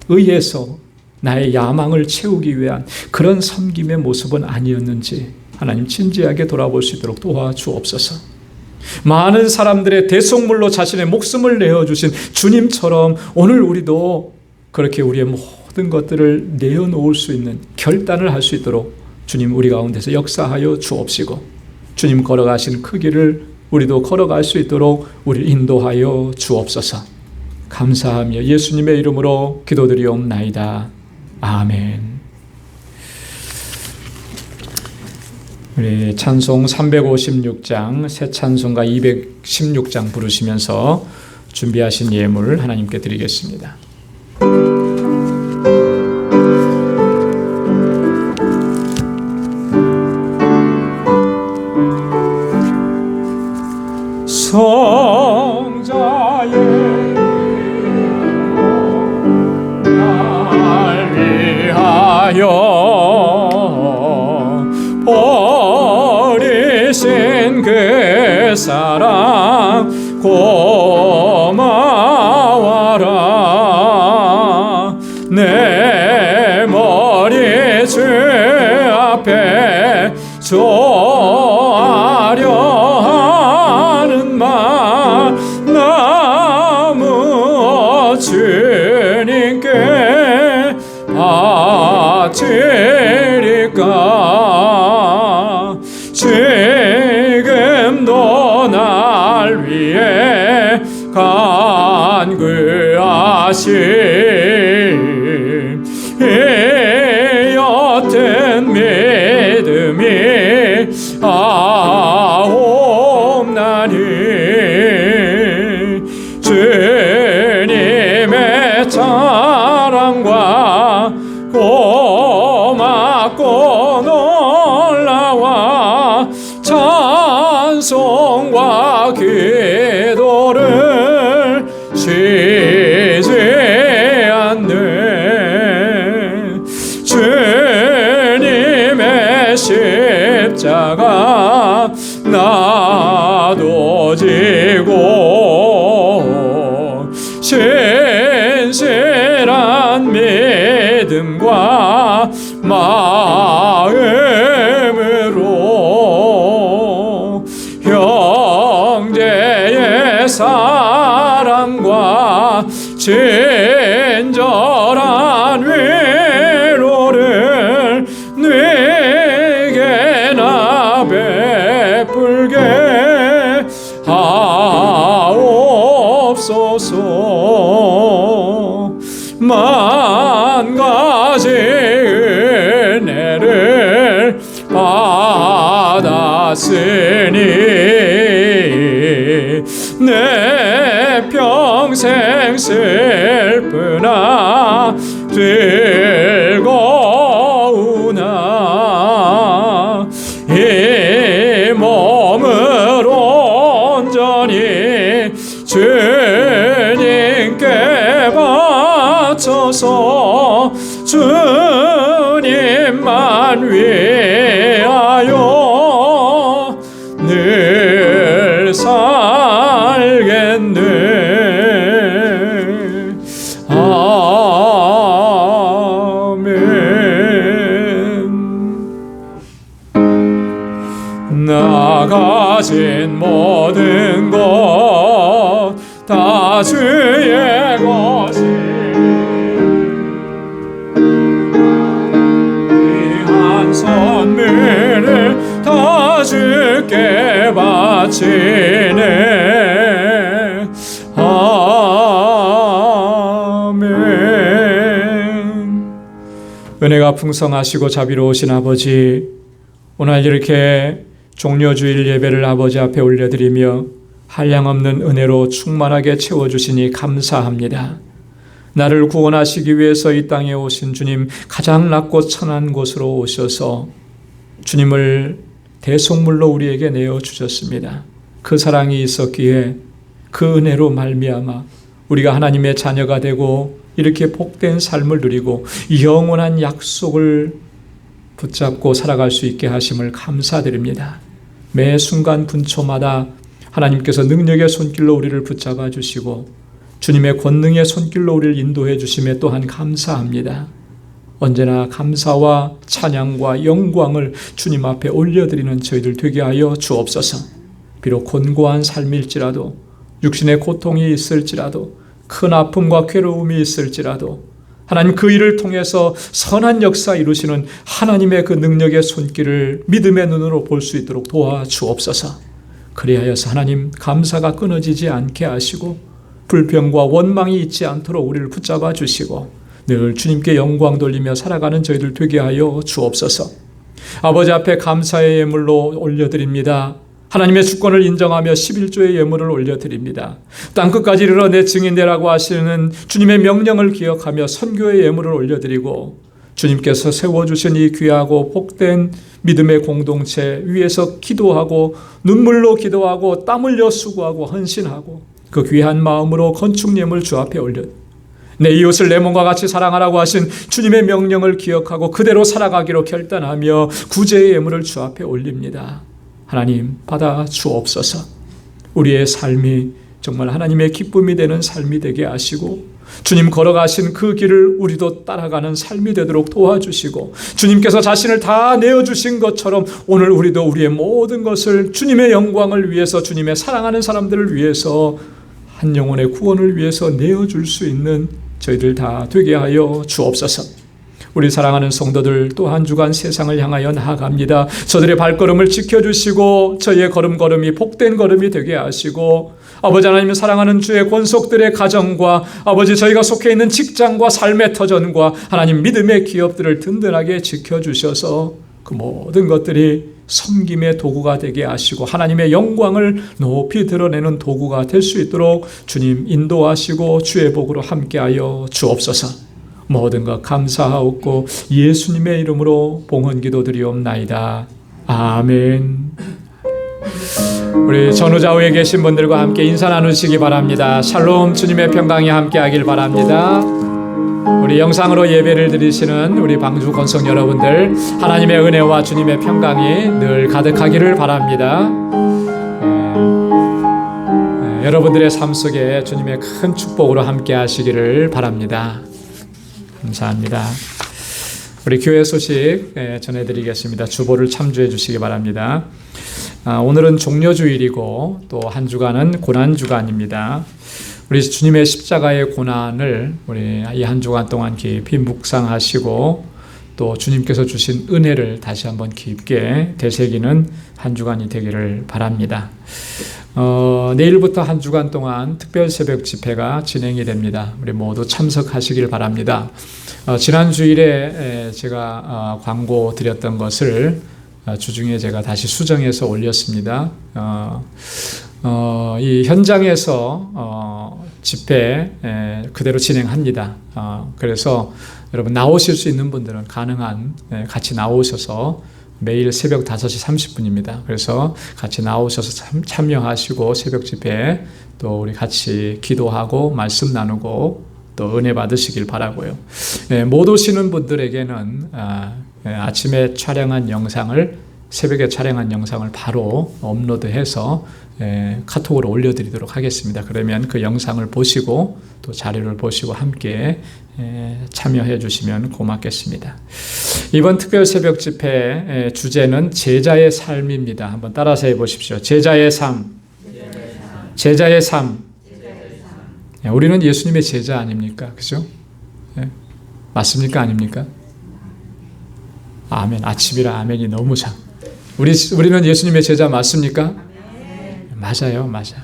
의해서 나의 야망을 채우기 위한 그런 섬김의 모습은 아니었는지 하나님 진지하게 돌아볼 수 있도록 도와주옵소서. 많은 사람들의 대속물로 자신의 목숨을 내어주신 주님처럼 오늘 우리도 그렇게 우리의 모든 것들을 내어놓을 수 있는 결단을 할 수 있도록 주님 우리 가운데서 역사하여 주옵시고 주님 걸어가신 그 길을 우리도 걸어갈 수 있도록 우리를 인도하여 주옵소서. 감사하며 예수님의 이름으로 기도드리옵나이다. 아멘. 우리 찬송 356장, 새 찬송가 216장 부르시면서 준비하신 예물 하나님께 드리겠습니다. 성자의 날 위하여 버리신 그 사랑 고마워라. 내 머리 주 앞에 조아려 하는 말 나무 주님께 바치리까. 지금도 날 위해 간구하심 이 옅은 믿음이 아옵나니. 주님의 사랑과 고맙고 놀라와 찬송과 기도를 쉬지 않네. 주님의 십자가 나도 지고 신실한 믿음과 마음으로 형제의 사랑과 친절한 위로를 네게나 베풀게 하옵소서. 만 가지 은혜를 받았으니 내 평생 슬프나 즐거우나 이 몸을 온전히 주님께 바쳐서 주님만 위하여 늘 살겠네. 아멘. 나 가진 모든 것 다 주의 것이 귀한 선물을 다 주께 바치네. 아멘. 은혜가 풍성하시고 자비로우신 아버지, 오늘 이렇게 종려주일 예배를 아버지 앞에 올려드리며 한량없는 은혜로 충만하게 채워주시니 감사합니다. 나를 구원하시기 위해서 이 땅에 오신 주님, 가장 낮고 천한 곳으로 오셔서 주님을 대속물로 우리에게 내어주셨습니다. 그 사랑이 있었기에 그 은혜로 말미암아 우리가 하나님의 자녀가 되고 이렇게 복된 삶을 누리고 영원한 약속을 붙잡고 살아갈 수 있게 하심을 감사드립니다. 매 순간 분초마다 하나님께서 능력의 손길로 우리를 붙잡아 주시고 주님의 권능의 손길로 우리를 인도해 주심에 또한 감사합니다. 언제나 감사와 찬양과 영광을 주님 앞에 올려드리는 저희들 되게 하여 주옵소서. 비록 곤고한 삶일지라도, 육신의 고통이 있을지라도, 큰 아픔과 괴로움이 있을지라도 하나님 그 일을 통해서 선한 역사 이루시는 하나님의 그 능력의 손길을 믿음의 눈으로 볼 수 있도록 도와주옵소서. 그리하여서 하나님 감사가 끊어지지 않게 하시고 불평과 원망이 있지 않도록 우리를 붙잡아 주시고 늘 주님께 영광 돌리며 살아가는 저희들 되게 하여 주옵소서. 아버지 앞에 감사의 예물로 올려드립니다. 하나님의 주권을 인정하며 11조의 예물을 올려드립니다. 땅끝까지 이르러 내 증인되라고 하시는 주님의 명령을 기억하며 선교의 예물을 올려드리고 주님께서 세워주신 이 귀하고 복된 믿음의 공동체 위에서 기도하고 눈물로 기도하고 땀 흘려 수고하고 헌신하고 그 귀한 마음으로 건축예물 주 앞에 올려 내 이웃을 내 몸과 같이 사랑하라고 하신 주님의 명령을 기억하고 그대로 살아가기로 결단하며 구제의 예물을 주 앞에 올립니다. 하나님 받아 주옵소서. 우리의 삶이 정말 하나님의 기쁨이 되는 삶이 되게 하시고 주님 걸어가신 그 길을 우리도 따라가는 삶이 되도록 도와주시고 주님께서 자신을 다 내어주신 것처럼 오늘 우리도 우리의 모든 것을 주님의 영광을 위해서 주님의 사랑하는 사람들을 위해서 한 영혼의 구원을 위해서 내어줄 수 있는 저희들 다 되게 하여 주옵소서. 우리 사랑하는 성도들 또 한 주간 세상을 향하여 나아갑니다. 저들의 발걸음을 지켜주시고 저희의 걸음걸음이 복된 걸음이 되게 하시고 아버지 하나님 사랑하는 주의 권속들의 가정과 아버지 저희가 속해 있는 직장과 삶의 터전과 하나님 믿음의 기업들을 든든하게 지켜주셔서 그 모든 것들이 섬김의 도구가 되게 하시고 하나님의 영광을 높이 드러내는 도구가 될 수 있도록 주님 인도하시고 주의 복으로 함께하여 주옵소서. 모든 것 감사하옵고 예수님의 이름으로 봉헌기도 드리옵나이다. 아멘. 우리 전후좌우에 계신 분들과 함께 인사 나누시기 바랍니다. 샬롬 주님의 평강이 함께하길 바랍니다. 우리 영상으로 예배를 드리시는 우리 방주 권성 여러분들 하나님의 은혜와 주님의 평강이 늘 가득하기를 바랍니다. 여러분들의 삶 속에 주님의 큰 축복으로 함께 하시기를 바랍니다. 감사합니다. 우리 교회 소식 전해드리겠습니다. 주보를 참조해 주시기 바랍니다. 오늘은 종려주일이고 또 한 주간은 고난주간입니다. 우리 주님의 십자가의 고난을 우리 이 한 주간 동안 깊이 묵상하시고 또 주님께서 주신 은혜를 다시 한번 깊게 되새기는 한 주간이 되기를 바랍니다. 내일부터 한 주간 동안 특별 새벽 집회가 진행이 됩니다. 우리 모두 참석하시길 바랍니다. 지난 주일에 제가 광고 드렸던 것을 주중에 제가 다시 수정해서 올렸습니다. 이 현장에서 집회 그대로 진행합니다. 그래서 여러분 나오실 수 있는 분들은 가능한 같이 나오셔서 매일 새벽 5시 30분입니다. 그래서 같이 나오셔서 참여하시고 새벽 집회 또 우리 같이 기도하고 말씀 나누고 또 은혜 받으시길 바라고요. 못 오시는 분들에게는 아침에 촬영한 영상을 새벽에 촬영한 영상을 바로 업로드해서 카톡으로 올려드리도록 하겠습니다. 그러면 그 영상을 보시고 또 자료를 보시고 함께 참여해 주시면 고맙겠습니다. 이번 특별 새벽 집회 주제는 제자의 삶입니다. 한번 따라서 해보십시오. 제자의 삶. 제자의 삶. 우리는 예수님의 제자 아닙니까? 그죠? 맞습니까? 아닙니까? 아멘. 아침이라 아멘이 너무 장. 우리는 예수님의 제자 맞습니까? 맞아요, 맞아.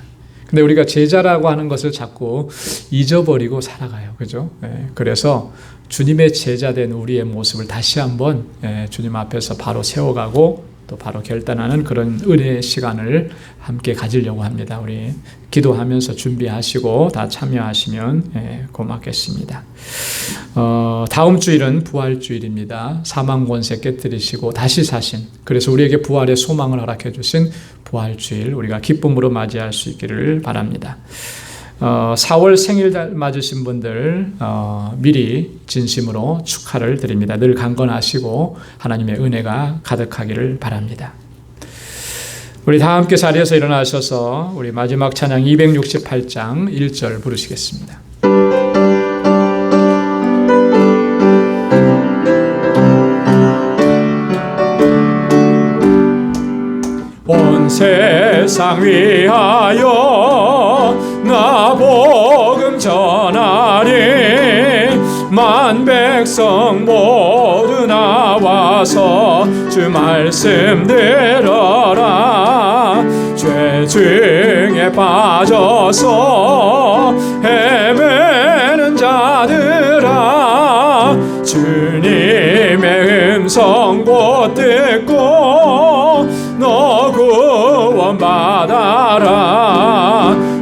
근데 우리가 제자라고 하는 것을 자꾸 잊어버리고 살아가요, 그죠? 그래서 주님의 제자된 우리의 모습을 다시 한번 주님 앞에서 바로 세워가고 또 바로 결단하는 그런 은혜의 시간을 함께 가지려고 합니다. 우리 기도하면서 준비하시고 다 참여하시면 고맙겠습니다. 다음 주일은 부활주일입니다. 사망 권세 깨뜨리시고 다시 사신, 그래서 우리에게 부활의 소망을 허락해 주신 부활주일 우리가 기쁨으로 맞이할 수 있기를 바랍니다. 4월 생일 맞으신 분들 미리 진심으로 축하를 드립니다. 늘 강건하시고 하나님의 은혜가 가득하기를 바랍니다. 우리 다 함께 자리에서 일어나셔서 우리 마지막 찬양 268장 1절 부르시겠습니다. 온 세상 위하여 나 복음 전하리 만 백성 모두 나와서 주 말씀 들어라 죄 중에 빠져서 헤매는 자들아 음성 곧 듣고 너 구원받아라.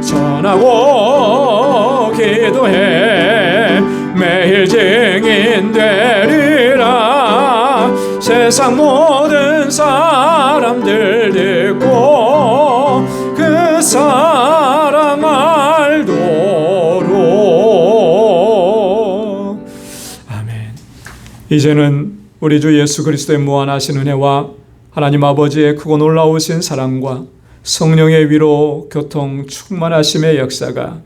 전하고 기도해 매일 증인 되리라. 세상 모든 사람들 듣고 그 사랑 알도록. 아멘. 이제는 우리 주 예수 그리스도의 무한하신 은혜와 하나님 아버지의 크고 놀라우신 사랑과 성령의 위로 교통 충만하심의 역사가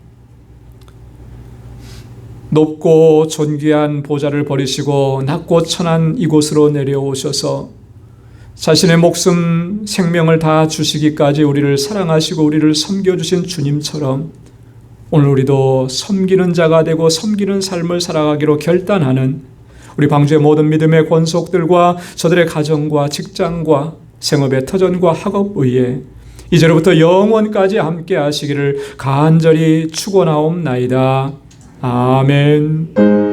높고 존귀한 보좌를 버리시고 낮고 천한 이곳으로 내려오셔서 자신의 목숨 생명을 다 주시기까지 우리를 사랑하시고 우리를 섬겨주신 주님처럼 오늘 우리도 섬기는 자가 되고 섬기는 삶을 살아가기로 결단하는 우리 방주의 모든 믿음의 권속들과 저들의 가정과 직장과 생업의 터전과 학업의에 이제로부터 영원까지 함께 하시기를 간절히 축원하옵나이다. 아멘.